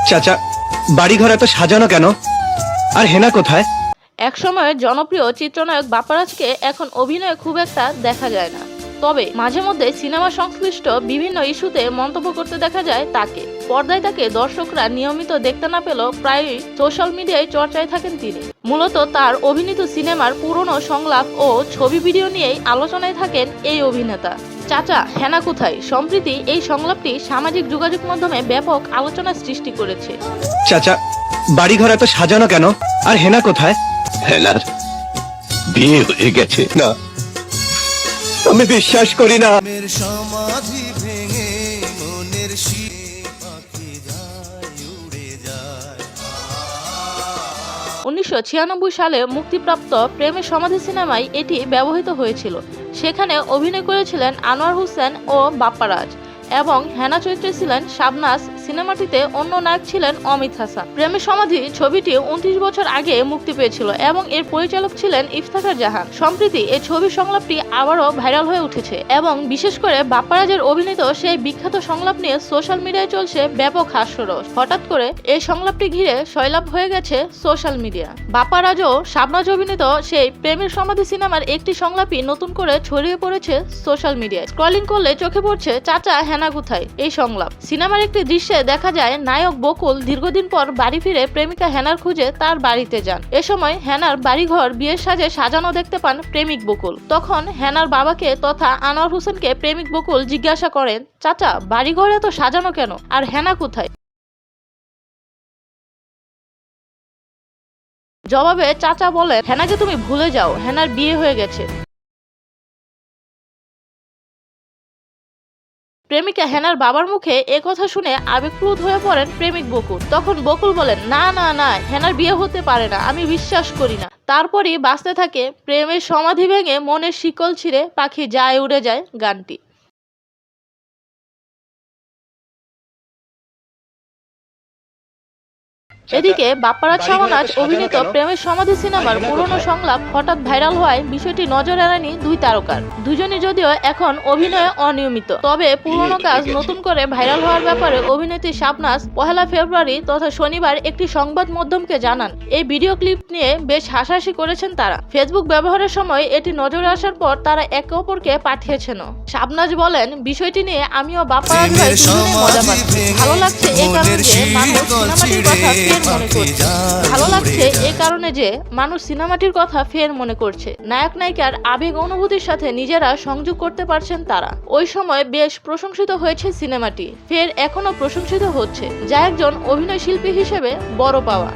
চাচা, বাড়িঘর এত সাজানো কেন? আর হেনা কোথায়? একসময়ের জনপ্রিয় চিত্রনায়ক বাপ্পারাজকে এখন অভিনয়ে খুব একটা দেখা যায় না, তবে মাঝে মধ্যে সিনেমা সংশ্লিষ্ট বিভিন্ন ইস্যুতে মন্তব্য করতে দেখা যায় তাকে। পর্দায় তাকে দর্শকরা নিয়মিত দেখতে না পেলেও প্রায়ই সোশ্যাল মিডিয়ায় চর্চায় থাকেন তিনি। মূলত তার অভিনীত সিনেমার পুরনো সংলাপ ও ছবি ভিডিও নিয়েই আলোচনায় থাকেন এই অভিনেতা। চাচা হেনা কোথায় সম্প্রতি এই সংলাপটি সামাজিক যোগাযোগ মাধ্যমে ব্যাপক আলোচনার সৃষ্টি করেছে। চাচা, বাড়িঘর এত সাজানো কেন? আর হেনা কোথায়? হেনার বিয়ে হয়ে গেছে। না, আমি বিশ্বাস করি না। সমাধি ভেঙে মনের পাখি যায় উড়ে যায়। 1996 সালে মুক্তিপ্রাপ্ত প্রেমের সমাধি সিনেমায় এটি ব্যবহৃত হয়েছিল। সেখানে অভিনয় করেছিলেন আনোয়ার হোসেন ও বাপ্পারাজ এবং হেনা চরিত্রে ছিলেন শাবনাজ। সিনেমাটিতে অন্য নায়ক ছিলেন অমিত হাসান। প্রেমের সমাধি ছবিটি 29 বছর আগে মুক্তি পেয়েছিল এবং এর পরিচালক ছিলেন ইফতেখার জাহান। সম্প্রতি এই ছবির সংলাপটি আবারও ভাইরাল হয়ে উঠেছে এবং বিশেষ করে বাপ্পারাজের অভিনীত সেই বিখ্যাত সংলাপ নিয়ে সোশ্যাল মিডিয়ায় চলছে ব্যাপক হাস্যরস। হঠাৎ করে এই সংলাপটি ঘিরে সয়লাব হয়ে গেছে সোশ্যাল মিডিয়া। বাপ্পারাজ ও শাবনাজ অভিনীত সেই প্রেমের সমাধি সিনেমার একটি সংলাপই নতুন করে ছড়িয়ে পড়েছে সোশ্যাল মিডিয়ায়। স্ক্রলিং করলে চোখে পড়ছে চাচা হেনা কোথায় এই সংলাপ। সিনেমার একটি দৃশ্যে দেখা যায় নায়ক বকুল দীর্ঘদিন পর বাড়ি ফিরে প্রেমিকা হেনার খুঁজে তার বাড়িতে যান। এ সময় হেনার বাড়িঘর বিয়ের সাজে সাজানো দেখতে পান প্রেমিক বকুল। তখন হেনার বাবাকে তথা আনোয়ার হোসেনকে প্রেমিক বকুল জিজ্ঞাসা করেন, চাচা বাড়িঘর এত সাজানো কেন? আর হেনা কোথায়? জবাবে চাচা বলেন, হেনাকে তুমি ভুলে যাও, হেনার বিয়ে হয়ে গেছে। প্রেমিকা হেনার বাবার মুখে একথা শুনে আবেগপ্রুত হয়ে পড়েন প্রেমিক বকুল। তখন বকুল বলেন, না না না, হেনার বিয়ে হতে পারে না, আমি বিশ্বাস করি না। তারপরই বাঁচতে থাকে প্রেমের সমাধি ভেঙে মনের শিকল ছিঁড়ে পাখি যায় উড়ে যায় গানটি। এদিকে বাপ্পারাজ শাবনাজ অভিনীত প্রেমের সমাধি সিনেমার পুরনো সংলাপ হঠাৎ ভাইরাল হওয়ায় বিষয়টি নজর এড়ায়নি দুই তারকার। দুজনই যদিও এখন অভিনয়ে অনিয়মিত, তবে পুরনো কাজ নতুন করে ভাইরাল হওয়ার ব্যাপারে অভিনেত্রী শাবনাজ 1 ফেব্রুয়ারি তথা শনিবার একটি সংবাদ মাধ্যমকে জানান। এই ভিডিও ক্লিপ নিয়ে বেশ হাসাহাসি করেছেন তারা। ফেসবুক ব্যবহারের সময় এটি নজরে আসার পর তারা একে অপরকে পাঠিয়েছেন। শাবনাজ বলেন, বিষয়টি নিয়ে আমিও বাপ্পারাজ ভাই দুজনেই মজা পাচ্ছি। ভালো লাগছে এই কারণে যে মানুষ সিনেমাটির কথা সিনেমাটির কথা ফের মনে করছে। নায়ক নায়িকার আবেগ অনুভূতির সাথে নিজেরা সংযোগ করতে পারছেন তারা। ওই সময় বেশ প্রশংসিত হয়েছে সিনেমাটি, ফের এখনো প্রশংসিত হচ্ছে, যা একজন অভিনয় শিল্পী হিসেবে বড় পাওয়া।